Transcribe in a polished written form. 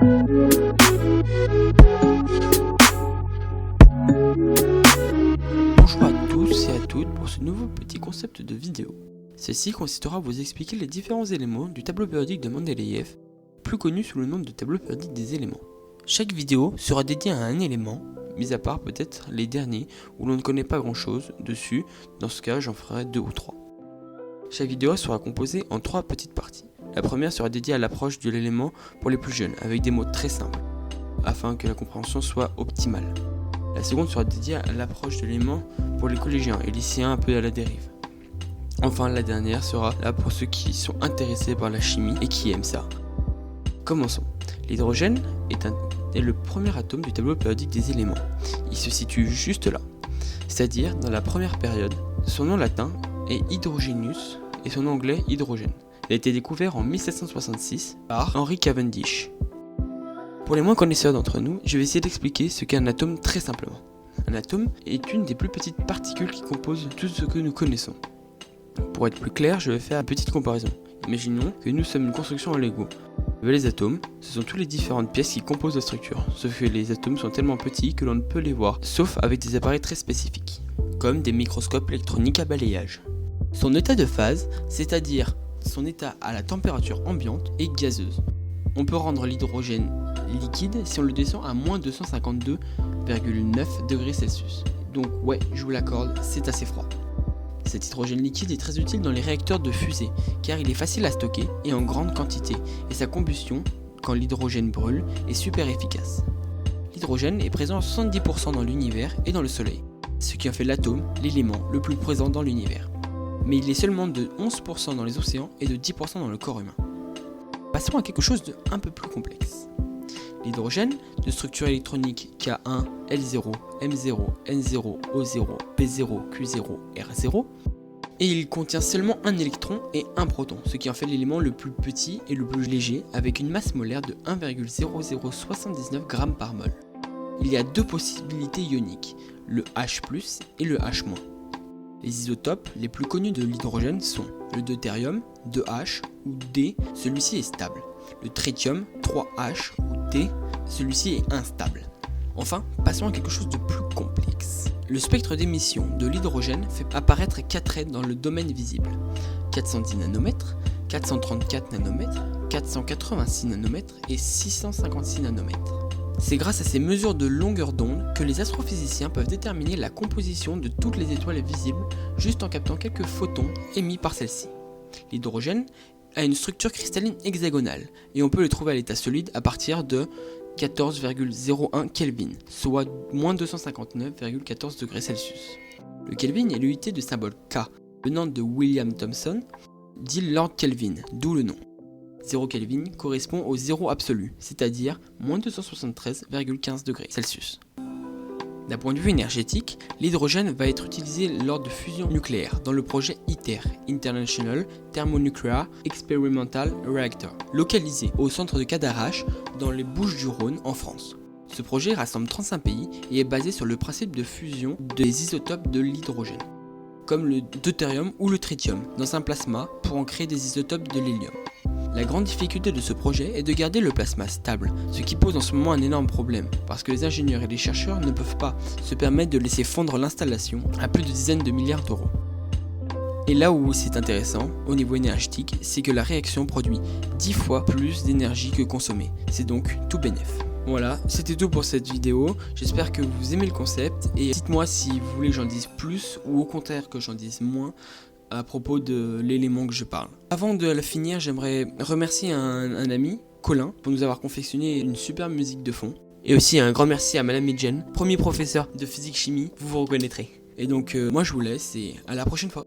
Bonjour à tous et à toutes pour ce nouveau petit concept de vidéo. Ceci consistera à vous expliquer les différents éléments du tableau périodique de Mendeleïev, plus connu sous le nom de tableau périodique des éléments. Chaque vidéo sera dédiée à un élément, mis à part peut-être les derniers où l'on ne connaît pas grand chose dessus, dans ce cas j'en ferai 2 ou 3. Chaque vidéo sera composée en 3 petites parties. La première sera dédiée à l'approche de l'élément pour les plus jeunes, avec des mots très simples, afin que la compréhension soit optimale. La seconde sera dédiée à l'approche de l'élément pour les collégiens et lycéens un peu à la dérive. Enfin, la dernière sera là pour ceux qui sont intéressés par la chimie et qui aiment ça. Commençons. L'hydrogène est le premier atome du tableau périodique des éléments. Il se situe juste là, c'est-à-dire dans la première période. Son nom latin est Hydrogenus et son anglais hydrogène. Il a été découvert en 1766 par Henry Cavendish. Pour les moins connaisseurs d'entre nous, je vais essayer d'expliquer ce qu'est un atome très simplement. Un atome est une des plus petites particules qui composent tout ce que nous connaissons. Pour être plus clair, je vais faire une petite comparaison. Imaginons que nous sommes une construction en Lego. Les atomes, ce sont toutes les différentes pièces qui composent la structure, sauf que les atomes sont tellement petits que l'on ne peut les voir, sauf avec des appareils très spécifiques, comme des microscopes électroniques à balayage. Son état de phase, c'est-à-dire son état à la température ambiante, est gazeuse. On peut rendre l'hydrogène liquide si on le descend à moins 252,9 degrés Celsius. Donc ouais, je vous l'accorde, c'est assez froid. Cet hydrogène liquide est très utile dans les réacteurs de fusée, car il est facile à stocker et en grande quantité, et sa combustion, quand l'hydrogène brûle, est super efficace. L'hydrogène est présent à 70% dans l'univers et dans le Soleil, ce qui en fait l'atome, l'élément le plus présent dans l'univers. Mais il est seulement de 11% dans les océans et de 10% dans le corps humain. Passons à quelque chose d'un peu plus complexe. L'hydrogène, de structure électronique K1, L0, M0, N0, O0, P0, Q0, R0, et il contient seulement un électron et un proton, ce qui en fait l'élément le plus petit et le plus léger, avec une masse molaire de 1,0079 g par mol. Il y a 2 possibilités ioniques, le H+, et le H-. Les isotopes les plus connus de l'hydrogène sont le deutérium, 2H ou D, celui-ci est stable. Le tritium, 3H ou T, celui-ci est instable. Enfin, passons à quelque chose de plus complexe. Le spectre d'émission de l'hydrogène fait apparaître 4 raies dans le domaine visible. 410 nanomètres, 434 nanomètres, 486 nanomètres et 656 nanomètres. C'est grâce à ces mesures de longueur d'onde que les astrophysiciens peuvent déterminer la composition de toutes les étoiles visibles juste en captant quelques photons émis par celles-ci. L'hydrogène a une structure cristalline hexagonale et on peut le trouver à l'état solide à partir de 14,01 Kelvin, soit moins 259,14 degrés Celsius. Le Kelvin est l'unité de symbole K, venant de William Thomson, dit Lord Kelvin, d'où le nom. 0 Kelvin correspond au zéro absolu, c'est-à-dire moins 273,15 degrés Celsius. D'un point de vue énergétique, l'hydrogène va être utilisé lors de fusion nucléaire dans le projet ITER, International Thermonuclear Experimental Reactor, localisé au centre de Cadarache dans les Bouches-du-Rhône en France. Ce projet rassemble 35 pays et est basé sur le principe de fusion des isotopes de l'hydrogène, comme le deutérium ou le tritium, dans un plasma pour en créer des isotopes de l'hélium. La grande difficulté de ce projet est de garder le plasma stable, ce qui pose en ce moment un énorme problème, parce que les ingénieurs et les chercheurs ne peuvent pas se permettre de laisser fondre l'installation à plus de dizaines de milliards d'euros. Et là où c'est intéressant, au niveau énergétique, c'est que la réaction produit 10 fois plus d'énergie que consommée, c'est donc tout bénef. Voilà, c'était tout pour cette vidéo, j'espère que vous aimez le concept, et dites-moi si vous voulez que j'en dise plus, ou au contraire que j'en dise moins, à propos de l'élément que je parle. Avant de la finir, j'aimerais remercier un ami, Colin, pour nous avoir confectionné une superbe musique de fond. Et aussi un grand merci à Madame Midgen, premier professeur de physique-chimie, vous vous reconnaîtrez. Et donc moi je vous laisse et à la prochaine fois.